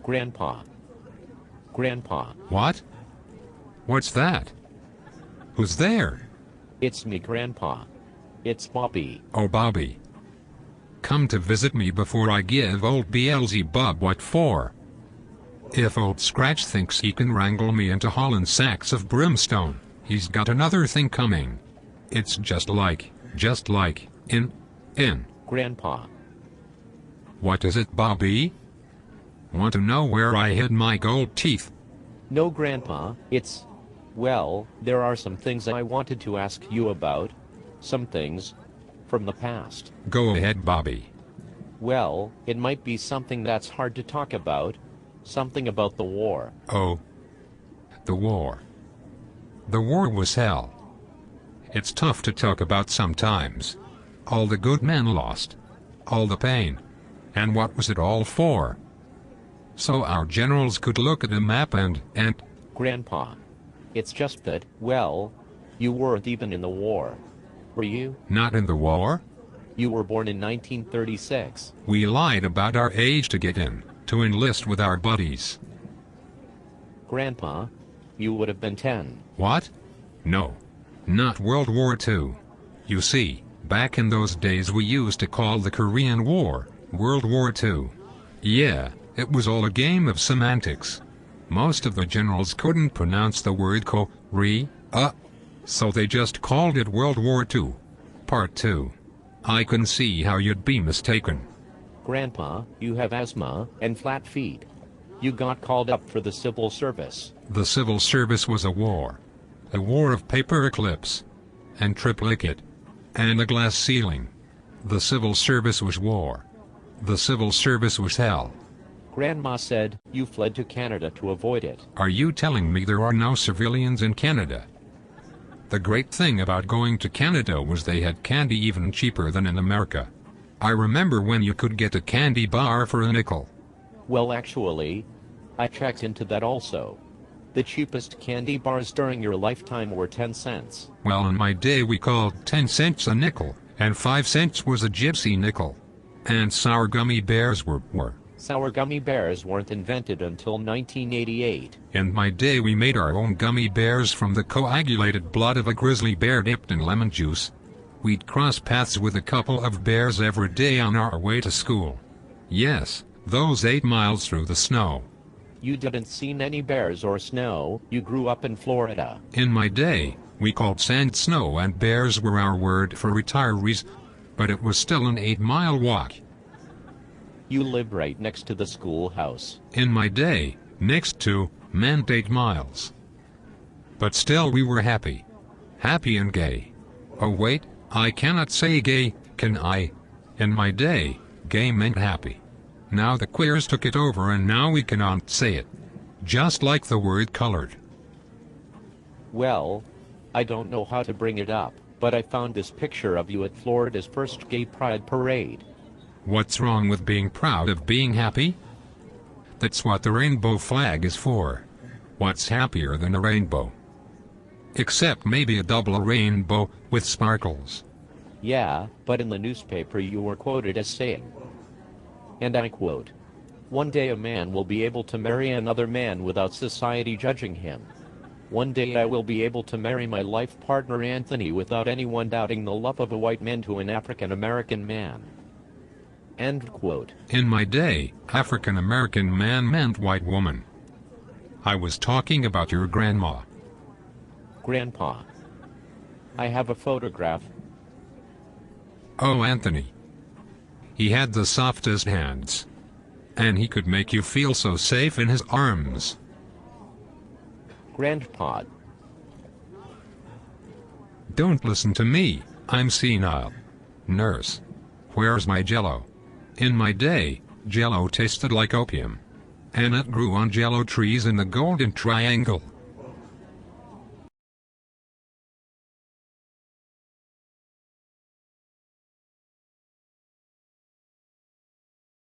Grandpa. Grandpa. What? What's that? Who's there? It's me, Grandpa. It's Bobby. Oh, Bobby. Come to visit me before I give old Beelzebub what for. If old Scratch thinks he can wrangle me into hauling sacks of brimstone, he's got another thing coming. It's just like, in. Grandpa. What is it, Bobby? Want to know where I hid my gold teeth? No, Grandpa, well, there are some things I wanted to ask you about. Some things from the past. Go ahead, Bobby. Well, it might be something that's hard to talk about. Something about the war. Oh. The war. The war was hell. It's tough to talk about sometimes. All the good men lost. All the pain. And what was it all for? So our generals could look at a map and... Grandpa. It's just that, well, you weren't even in the war. Were you? Not in the war? You were born in 1936. We lied about our age to get in, to enlist with our buddies. Grandpa, you would have been 10. What? No. Not World War II. You see, back in those days we used to call the Korean War World War II. Yeah, it was all a game of semantics. Most of the generals couldn't pronounce the word so they just called it World War II. Part 2. I can see how you'd be mistaken. Grandpa, you have asthma and flat feet. You got called up for the civil service. The civil service was a war. A war of paper clips. And triplicate. And a glass ceiling. The civil service was war. The civil service was hell. Grandma said you fled to Canada to avoid it. Are you telling me there are no civilians in Canada? The great thing about going to Canada was they had candy even cheaper than in America. I remember when you could get a candy bar for a nickel. Well, actually, I checked into that also. The cheapest candy bars during your lifetime were 10 cents. Well, in my day we called 10 cents a nickel, and 5 cents was a gypsy nickel. And sour gummy bears were. Sour gummy bears weren't invented until 1988. In my day we made our own gummy bears from the coagulated blood of a grizzly bear dipped in lemon juice. We'd cross paths with a couple of bears every day on our way to school. Yes, those 8 miles through the snow. You didn't see any bears or snow. You grew up in Florida. In my day, we called sand snow and bears were our word for retirees, but it was still an 8-mile walk. You live right next to the schoolhouse. In my day, next to, meant 8 miles. But still we were happy. Happy and gay. Oh wait, I cannot say gay, can I? In my day, gay meant happy. Now the queers took it over and now we cannot say it. Just like the word colored. Well, I don't know how to bring it up, but I found this picture of you at Florida's first gay pride parade. What's wrong with being proud of being happy? That's what the rainbow flag is for. What's happier than a rainbow? Except maybe a double rainbow with sparkles. Yeah, but in the newspaper you were quoted as saying, and I quote, "One day a man will be able to marry another man without society judging him. One day I will be able to marry my life partner Anthony without anyone doubting the love of a white man to an African American man." End quote. In my day, African American man meant white woman. I was talking about your grandma. Grandpa. I have a photograph. Oh, Anthony. He had the softest hands. And he could make you feel so safe in his arms. Grandpa. Don't listen to me, I'm senile. Nurse. Where's my Jell-O? In my day, Jell-O tasted like opium. And it grew on Jell-O trees in the Golden Triangle.